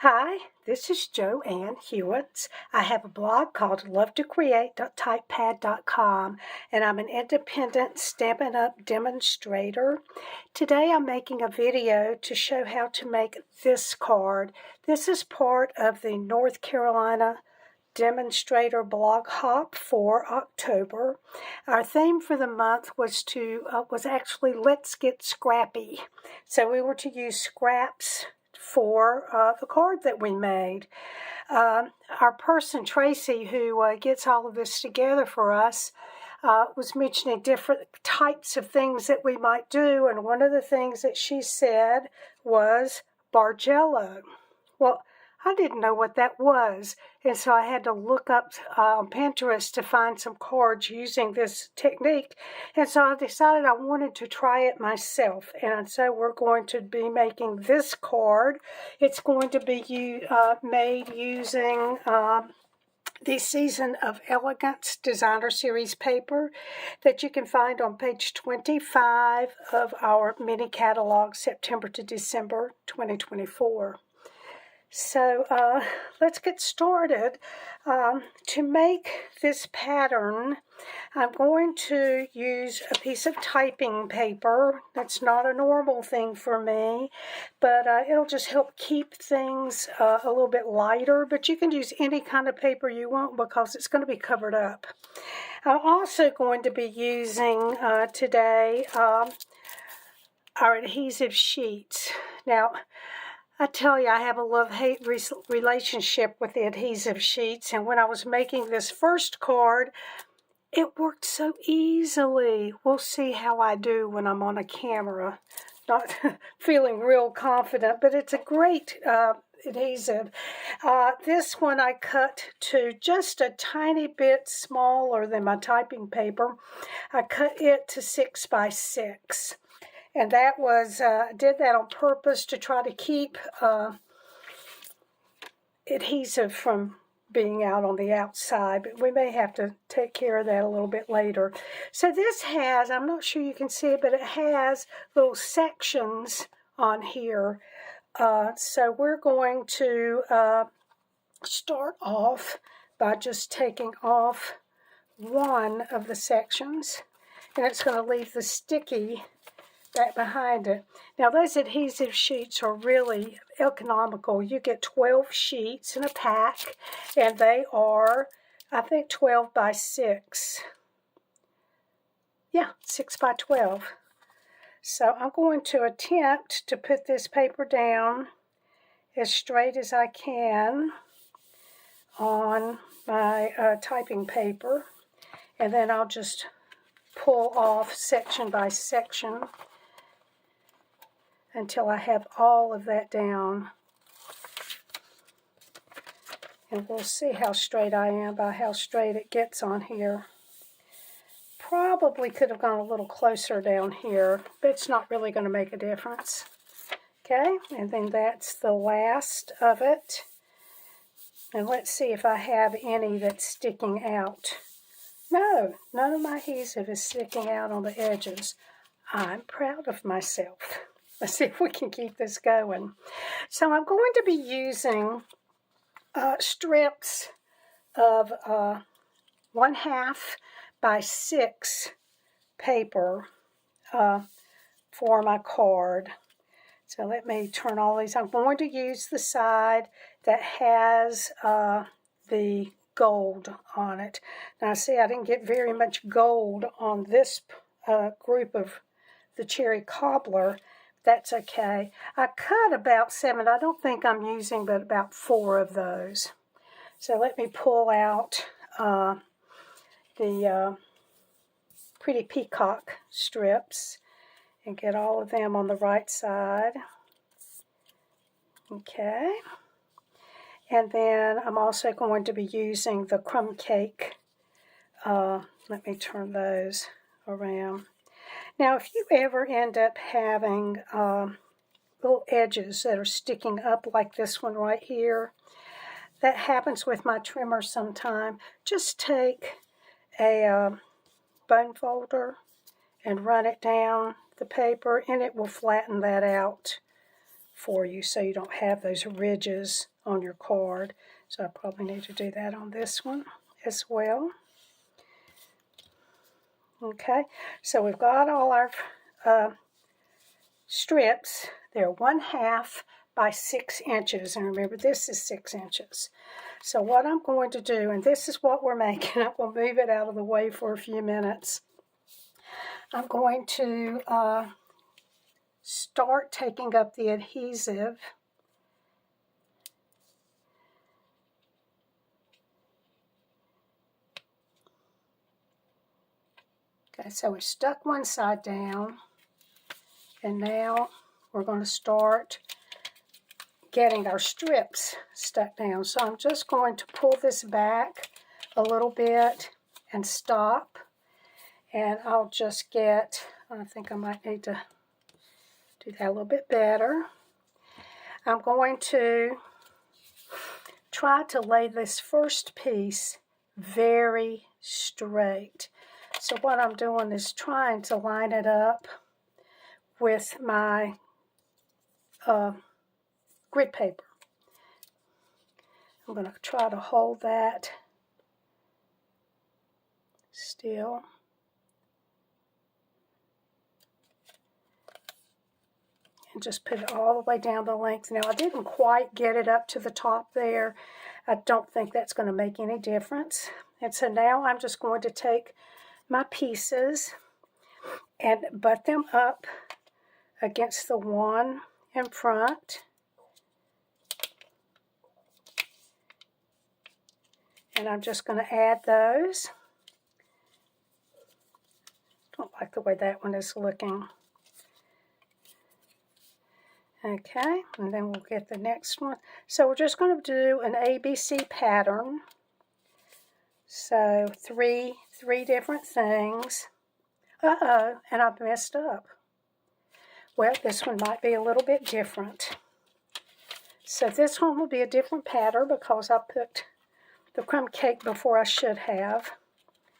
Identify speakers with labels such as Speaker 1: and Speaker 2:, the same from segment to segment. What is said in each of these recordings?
Speaker 1: Hi, this is Joanne Hewins. I have a blog called lovetocreate.typepad.com, and I'm an independent Stampin' Up demonstrator. Today I'm making a video to show how to make this card. This is part of the North Carolina demonstrator blog hop for October. Our theme for the month was actually let's get scrappy. So we were to use scraps for the card that we made. Our person, Tracy, who gets all of this together for us, was mentioning different types of things that we might do, and one of the things that she said was Bargello. Well, I didn't know what that was, and so I had to look up on Pinterest to find some cards using this technique, and so I decided I wanted to try it myself, and so we're going to be making this card. It's going to be made using the Season of Elegance Designer Series paper that you can find on page 25 of our mini catalog, September to December 2024. So let's get started. To make this pattern, I'm going to use a piece of typing paper. That's not a normal thing for me, but it'll just help keep things a little bit lighter, but you can use any kind of paper you want because it's going to be covered up. I'm also going to be using today our adhesive sheets. Now, I tell you, I have a love-hate relationship with the adhesive sheets, and when I was making this first card, it worked so easily. We'll see how I do when I'm on a camera. Not feeling real confident, but it's a great adhesive. This one I cut to just a tiny bit smaller than my typing paper. I cut it to 6 by 6. And that was, did that on purpose to try to keep adhesive from being out on the outside, but we may have to take care of that a little bit later. So this has, I'm not sure you can see it, but it has little sections on here. So we're going to start off by just taking off one of the sections, and it's going to leave the sticky back behind it. Now those adhesive sheets are really economical. You get 12 sheets in a pack, and they are, I think, 12 by 6. Yeah, 6 by 12. So I'm going to attempt to put this paper down as straight as I can on my typing paper, and then I'll just pull off section by section until I have all of that down. And we'll see how straight I am by how straight it gets on here. Probably could have gone a little closer down here, but it's not really going to make a difference. Okay, and then that's the last of it. And let's see if I have any that's sticking out. No, none of my adhesive is sticking out on the edges. I'm proud of myself. Let's see if we can keep this going. So I'm going to be using strips of 1/2 by 6 paper for my card. So let me turn all these. I'm going to use the side that has the gold on it. Now see, I didn't get very much gold on this group of the cherry cobbler. That's okay. I cut about 7. I don't think I'm using but about 4 of those. So let me pull out the pretty peacock strips and get all of them on the right side. Okay. And then I'm also going to be using the crumb cake. Let me turn those around. Now, if you ever end up having little edges that are sticking up like this one right here, that happens with my trimmer sometime, just take a bone folder and run it down the paper, and it will flatten that out for you so you don't have those ridges on your card. So I probably need to do that on this one as well. Okay, so we've got all our strips. They're 1/2 by 6 inches, and remember this is 6 inches. So what I'm going to do, and this is what we're making, I'm going to move it out of the way for a few minutes. I'm going to start taking up the adhesive. Okay, so we stuck one side down, and now we're going to start getting our strips stuck down. So I'm just going to pull this back a little bit and stop, and I'll just get, I think I might need to do that a little bit better. I'm going to try to lay this first piece very straight. So what I'm doing is trying to line it up with my grid paper. I'm going to try to hold that still. And just put it all the way down the length. Now I didn't quite get it up to the top there. I don't think that's going to make any difference. And so now I'm just going to take my pieces and butt them up against the one in front. And I'm just going to add those. Don't like the way that one is looking. Okay, and then we'll get the next one. So we're just going to do an ABC pattern. So three different things. Uh-oh, and I've messed up. Well, this one might be a little bit different. So this one will be a different pattern because I put the crumb cake before I should have.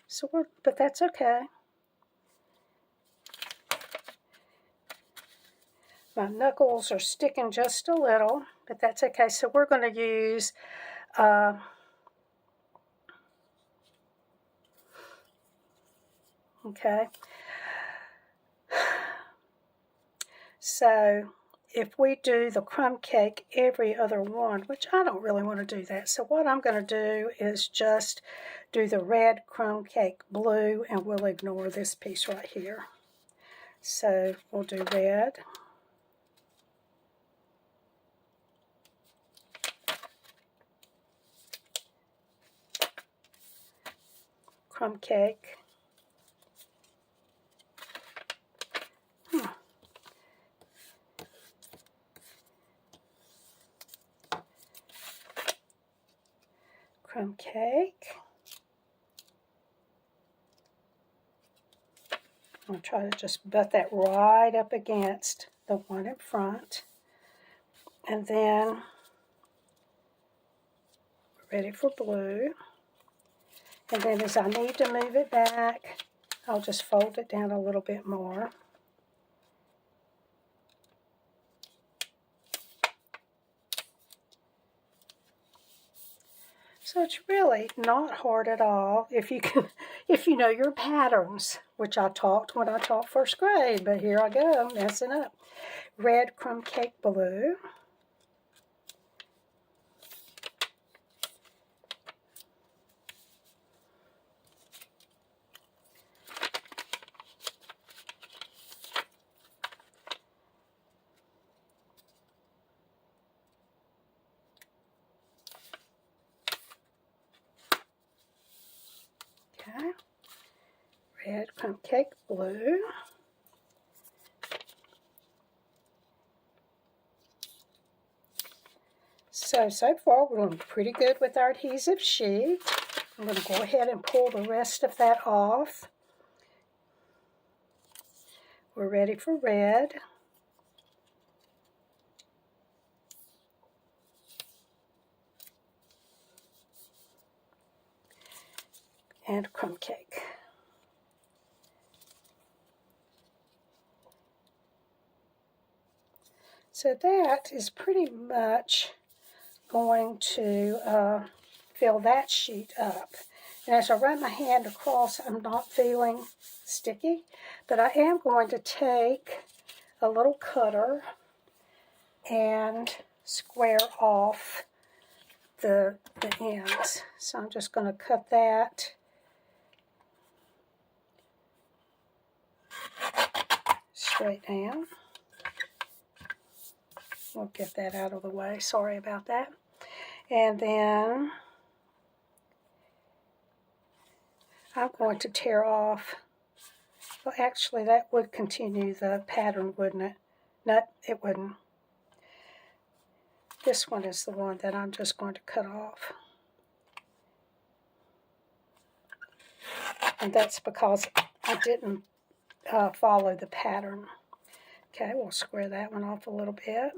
Speaker 1: So, but that's okay. My knuckles are sticking just a little, but that's okay. So we're going to use okay. So if we do the crumb cake every other one, which I don't really want to do that. So what I'm going to do is just do the red crumb cake blue, and we'll ignore this piece right here. So we'll do red. Crumb cake. Crumb cake. I'll try to just butt that right up against the one in front. And then we're ready for blue. And then as I need to move it back, I'll just fold it down a little bit more. So it's really not hard at all if you know your patterns, which I taught when I taught first grade, but here I go, messing up. Red crumb cake blue. Okay, red crumb cake blue. So far we're doing pretty good with our adhesive sheet. I'm going to go ahead and pull the rest of that off. We're ready for red. And crumb cake. So that is pretty much going to fill that sheet up. And as I run my hand across, I'm not feeling sticky, but I am going to take a little cutter and square off the ends. So I'm just going to cut that straight down. We'll get that out of the way. Sorry about that. And then I'm going to tear off. Well, actually, that would continue the pattern, wouldn't it? No, it wouldn't. This one is the one that I'm just going to cut off. And that's because I didn't follow the pattern. Okay, we'll square that one off a little bit.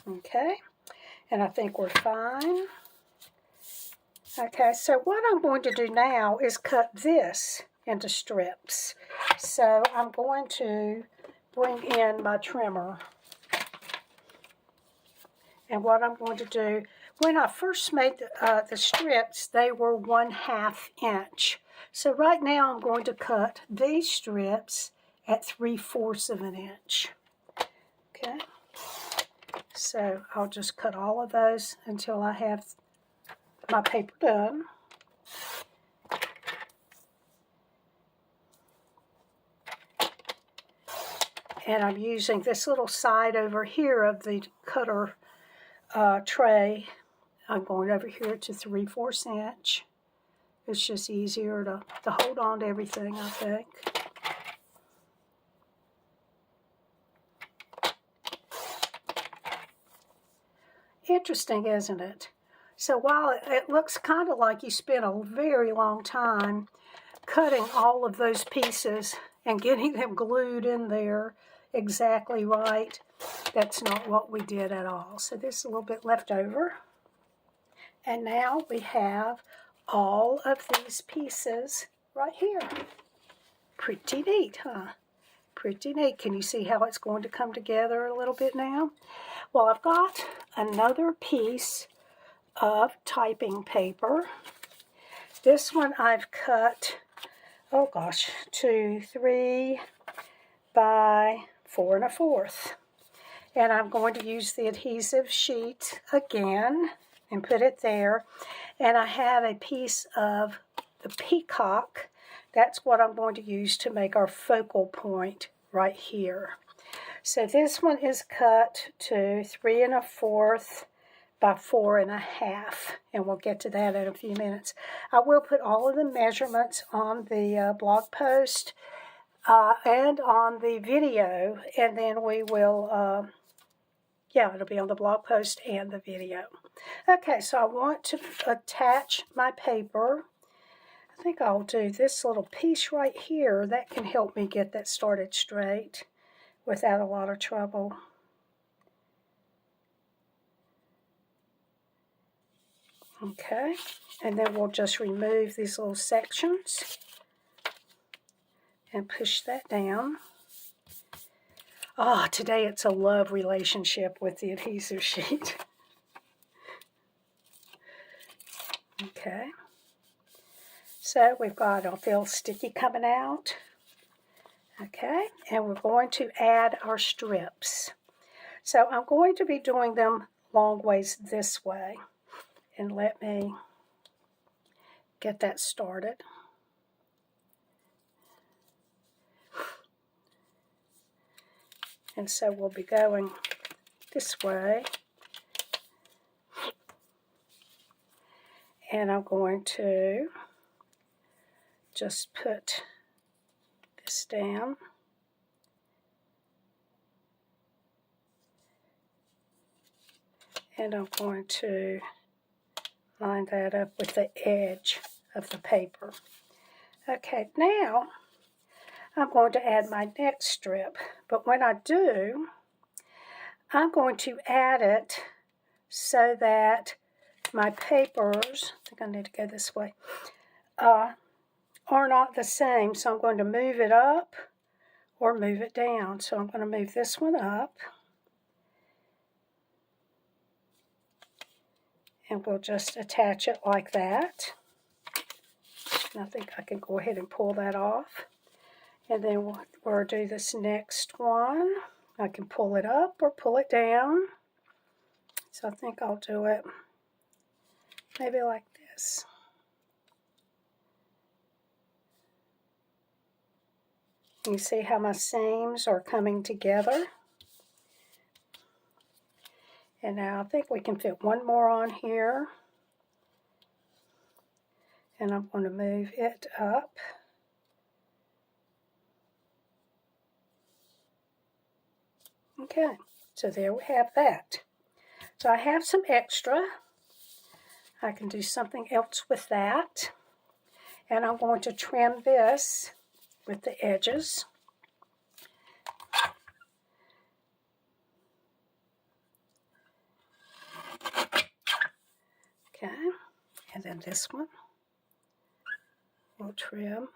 Speaker 1: Okay, and I think we're fine. Okay, so what I'm going to do now is cut this into strips. So I'm going to bring in my trimmer. And what I'm going to do, when I first made the strips, they were 1/2 inch. So right now I'm going to cut these strips at 3/4 of an inch. Okay, so I'll just cut all of those until I have my paper done. And I'm using this little side over here of the cutter tray. I'm going over here to 3/4 inch. It's just easier to hold on to everything, I think. Interesting, isn't it? So while it looks kind of like you spent a very long time cutting all of those pieces and getting them glued in there exactly right, that's not what we did at all. So there's a little bit left over. And now we have all of these pieces right here. Pretty neat, huh? Pretty neat. Can you see how it's going to come together a little bit now? Well, I've got another piece of typing paper. This one I've cut, oh gosh, to 3 by 4 1/4. And I'm going to use the adhesive sheet again and put it there. And I have a piece of the Peacock. That's what I'm going to use to make our focal point right here. So this one is cut to 3 1/4 by 4 1/2, and we'll get to that in a few minutes. I will put all of the measurements on the blog post and on the video, and then we will, it'll be on the blog post and the video. Okay, so I want to attach my paper. I think I'll do this little piece right here. That can help me get that started straight without a lot of trouble. Okay, and then we'll just remove these little sections and push that down. Today it's a love relationship with the adhesive sheet. Okay, so we've got a little sticky coming out. Okay, and we're going to add our strips. So I'm going to be doing them long ways this way. And let me get that started. And so we'll be going this way. And I'm going to just put this down. And I'm going to line that up with the edge of the paper. Okay, now I'm going to add my next strip. But when I do, I'm going to add it so that my papers, I think I need to go this way, are not the same. So I'm going to move it up or move it down. So I'm going to move this one up. And we'll just attach it like that. And I think I can go ahead and pull that off. And then we'll do this next one. I can pull it up or pull it down. So I think I'll do it maybe like this. You see how my seams are coming together? And now I think we can fit one more on here. And I'm going to move it up. Okay, so there we have that. So I have some extra. I can do something else with that. And I'm going to trim this with the edges. Okay, and then this one we'll trim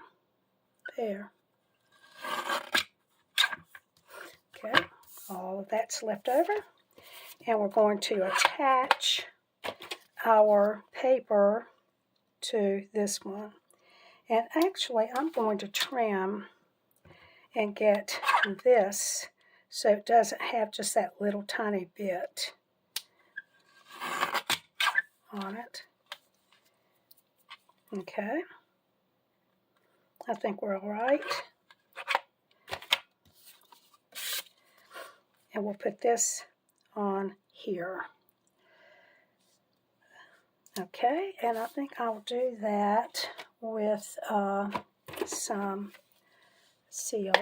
Speaker 1: there. Okay, all of that's left over. And we're going to attach our paper to this one. And actually, I'm going to trim and get this so it doesn't have just that little tiny bit on it. Okay. I think we're all right. And we'll put this on here. Okay, and I think I'll do that with some seal.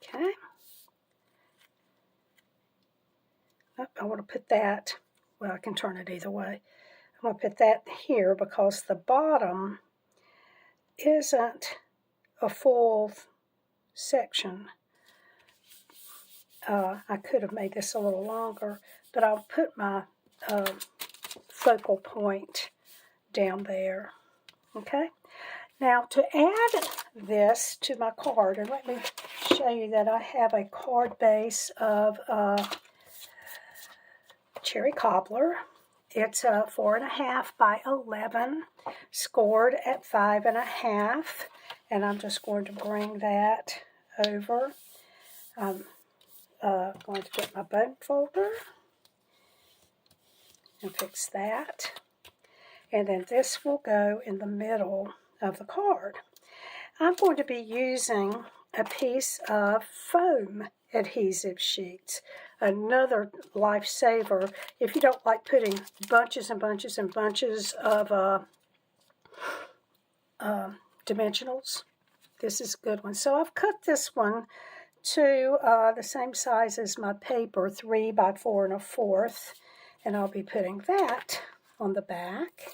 Speaker 1: Okay. Oh, I want to put that, well, I can turn it either way. I'm going to put that here because the bottom isn't a full section. I could have made this a little longer, but I'll put my focal point down there. Okay, now to add this to my card, and let me show you that I have a card base of cherry cobbler. It's 4.5 by 11, scored at 5.5, and I'm just going to bring that over. I'm going to get my bone folder and fix that. And then this will go in the middle of the card. I'm going to be using a piece of foam adhesive sheets, another lifesaver if you don't like putting bunches and bunches and bunches of dimensionals. This is a good one. So I've cut this one to the same size as my paper, 3 by 4 1/4, and I'll be putting that on the back.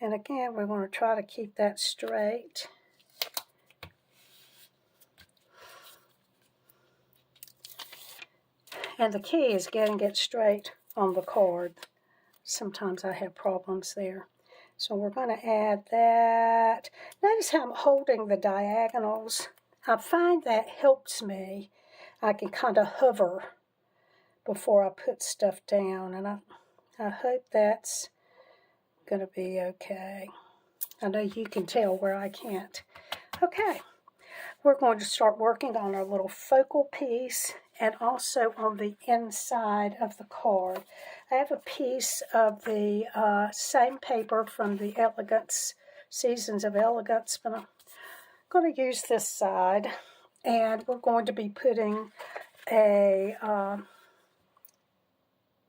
Speaker 1: And again, we want to try to keep that straight. And the key is getting it straight on the card. Sometimes I have problems there. So we're going to add that. Notice how I'm holding the diagonals. I find that helps me. I can kind of hover before I put stuff down. And I hope that's going to be okay. I know you can tell where I can't. Okay. We're going to start working on our little focal piece and also on the inside of the card. I have a piece of the same paper from the Elegance, Seasons of Elegance, but I'm going to use this side. And we're going to be putting a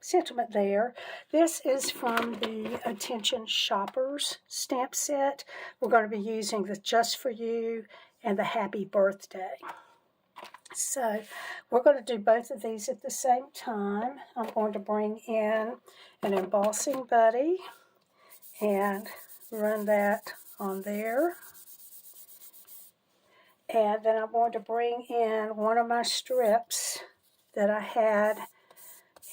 Speaker 1: sentiment there. This is from the Attention Shoppers stamp set. We're going to be using the Just For You and the Happy Birthday. So we're going to do both of these at the same time. I'm going to bring in an embossing buddy and run that on there. And then I'm going to bring in one of my strips that I had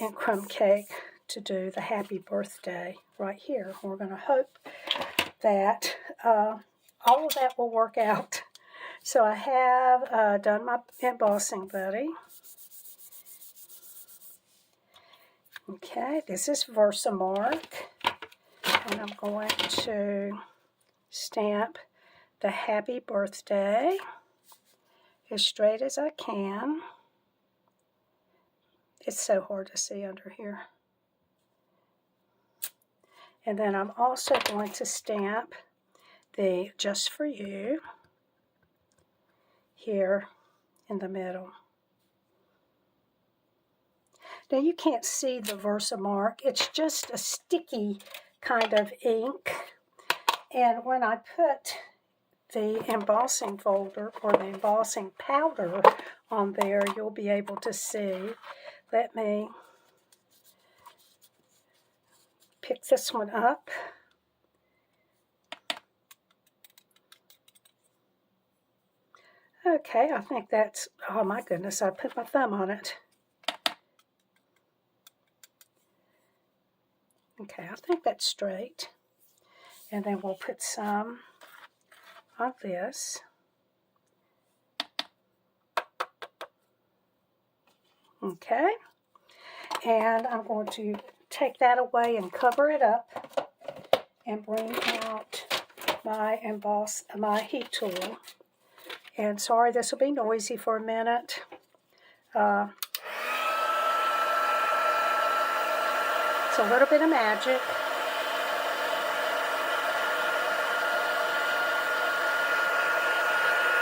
Speaker 1: in Crumb Cake to do the happy birthday right here. We're going to hope that all of that will work out. So I have done my embossing buddy. Okay, this is Versamark, and I'm going to stamp the happy birthday as straight as I can. It's so hard to see under here. And then I'm also going to stamp the Just For You here in the middle. Now you can't see the Versamark. It's just a sticky kind of ink. And when I put the embossing folder or the embossing powder on there, you'll be able to see. Let me pick this one up. Okay, I think that's, oh my goodness, I put my thumb on it. Okay, I think that's straight. And then we'll put some on this. Okay, and I'm going to take that away and cover it up and bring out my heat tool. And sorry, this will be noisy for a minute. It's a little bit of magic.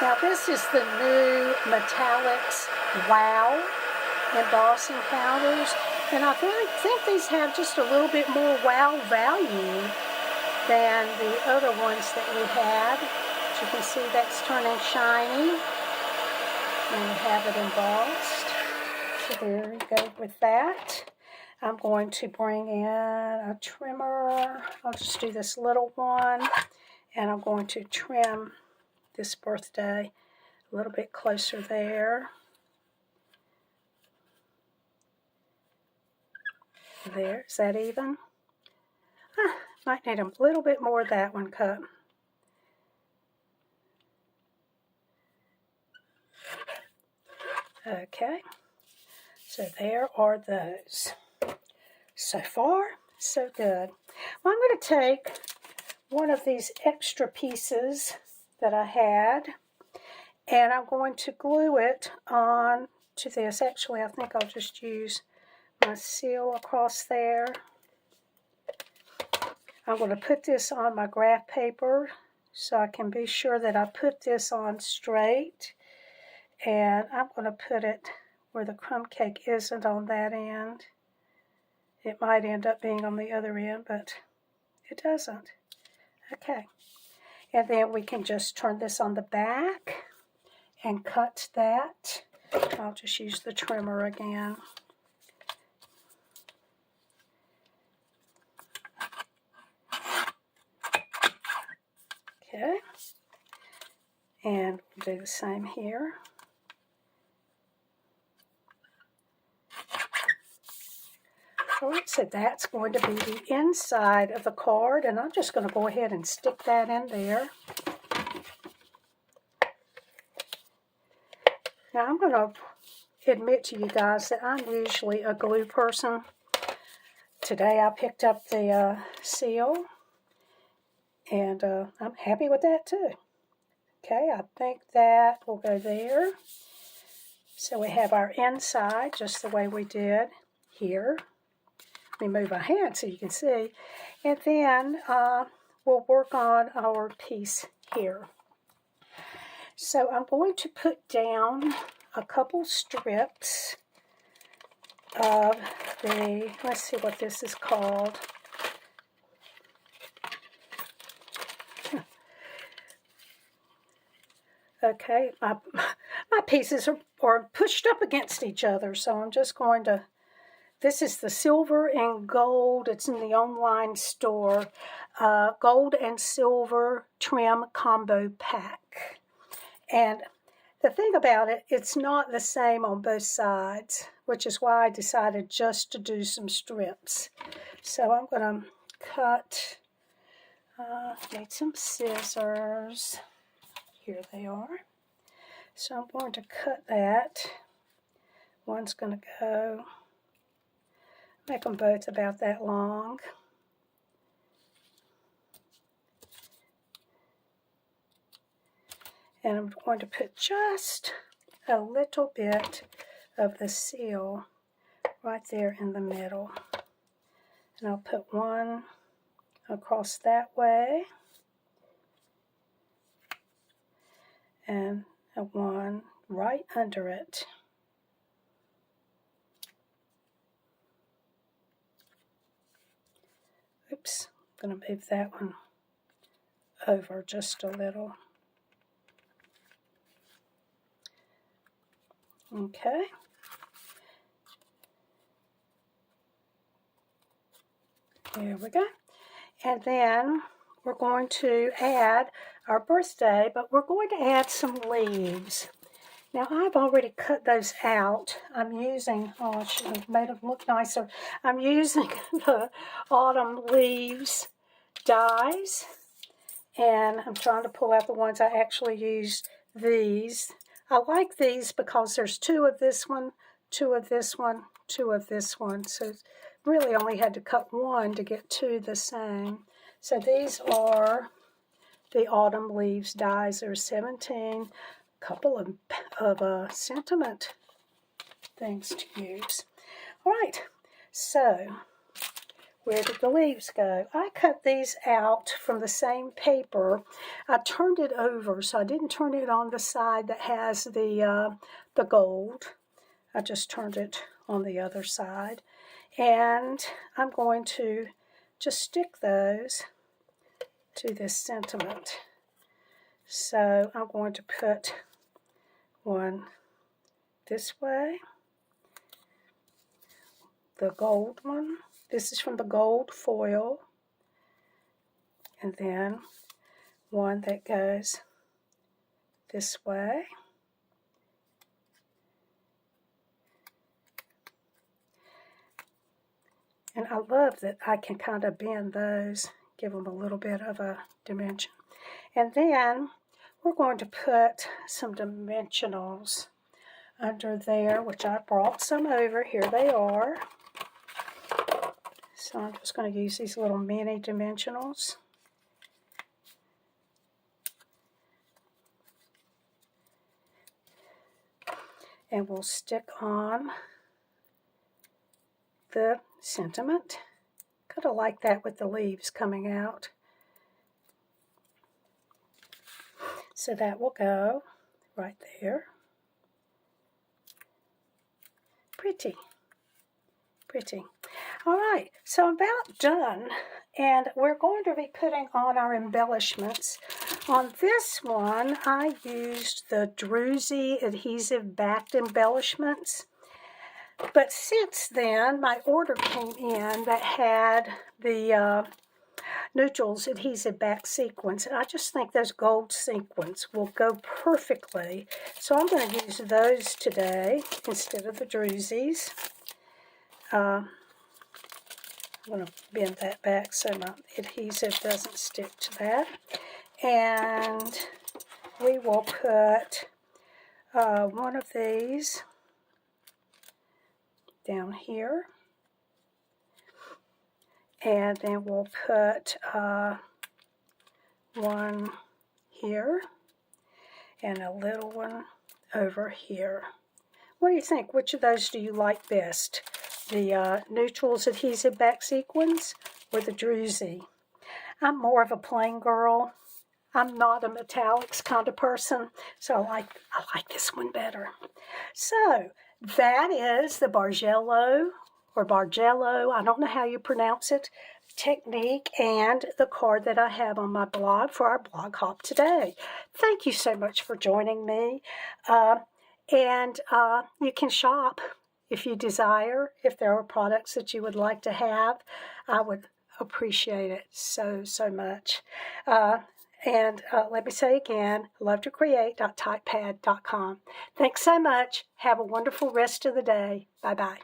Speaker 1: Now this is the new Metallics Wow Embossing Powders. And I think these have just a little bit more wow value than the other ones that we had. As you can see, that's turning shiny. And we have it embossed. So there you go with that. I'm going to bring in a trimmer. I'll just do this little one. And I'm going to trim this birthday a little bit closer there. There, is that even? Might need a little bit more of that one cut. Okay, so there are those. So far, so good. Well, I'm going to take one of these extra pieces that I had, and I'm going to glue it on to this. Actually, I think I'll just use my seal across there. I'm going to put this on my graph paper so I can be sure that I put this on straight. And I'm going to put it where the crumb cake isn't on that end. It might end up being on the other end, but it doesn't. Okay. And then we can just turn this on the back and cut that. I'll just use the trimmer again. Okay, and we'll do the same here. All right, so that's going to be the inside of the card, and I'm just going to go ahead and stick that in there. Now I'm going to admit to you guys that I'm usually a glue person. Today I picked up the seal. And I'm happy with that too. Okay, I think that will go there. So we have our inside just the way we did here. Let me move my hand so you can see. And then we'll work on our piece here. So I'm going to put down a couple strips of the, let's see what this is called. Okay, my pieces are pushed up against each other, so I'm just going to, this is the silver and gold, it's in the online store, gold and silver trim combo pack. And the thing about it, it's not the same on both sides, which is why I decided just to do some strips. So I'm going to cut, need some scissors. Here they are. So I'm going to cut that. One's going to go, make them both about that long. And I'm going to put just a little bit of the seal right there in the middle. And I'll put one across that way and one right under it. Oops, I'm going to move that one over just a little. Okay. There we go. And then we're going to add our birthday, but we're going to add some leaves. Now, I've already cut those out. I'm using, oh, I should have made them look nicer. I'm using the Autumn Leaves dies, and I'm trying to pull out the ones I actually used. These. I like these because there's two of this one, two of this one, two of this one. So really only had to cut one to get two the same. So these are the Autumn Leaves dies. There's 17, a couple of sentiment things to use. All right, so where did the leaves go? I cut these out from the same paper. I turned it over, so I didn't turn it on the side that has the gold. I just turned it on the other side. And I'm going to just stick those to this sentiment. So I'm going to put one this way, the gold one. This is from the gold foil, and then one that goes this way. And I love that I can kind of bend those, give them a little bit of a dimension. And then we're going to put some dimensionals under there, which I brought some over. Here they are. So I'm just going to use these little mini dimensionals. And we'll stick on the sentiment. Kind of like that with the leaves coming out. So that will go right there. Pretty. Pretty. All right, so I'm about done, and we're going to be putting on our embellishments. On this one, I used the Druzy adhesive backed embellishments, but since then, my order came in that had the Neutrals adhesive back sequins, and I just think those gold sequins will go perfectly, so I'm going to use those today instead of the Druzys. I'm going to bend that back so my adhesive doesn't stick to that. And we will put one of these down here. And then we'll put one here and a little one over here. What do you think? Which of those do you like best? The Neutrals adhesive back sequins or the Druzy? I'm more of a plain girl. I'm not a metallics kind of person, so I like this one better. So that is the Bargello or Bargello, I don't know how you pronounce it, technique, and the card that I have on my blog for our blog hop today. Thank you so much for joining me. And you can shop if you desire. If there are products that you would like to have, I would appreciate it so much. And let me say again, lovetocreate.typepad.com. Thanks so much. Have a wonderful rest of the day. Bye-bye.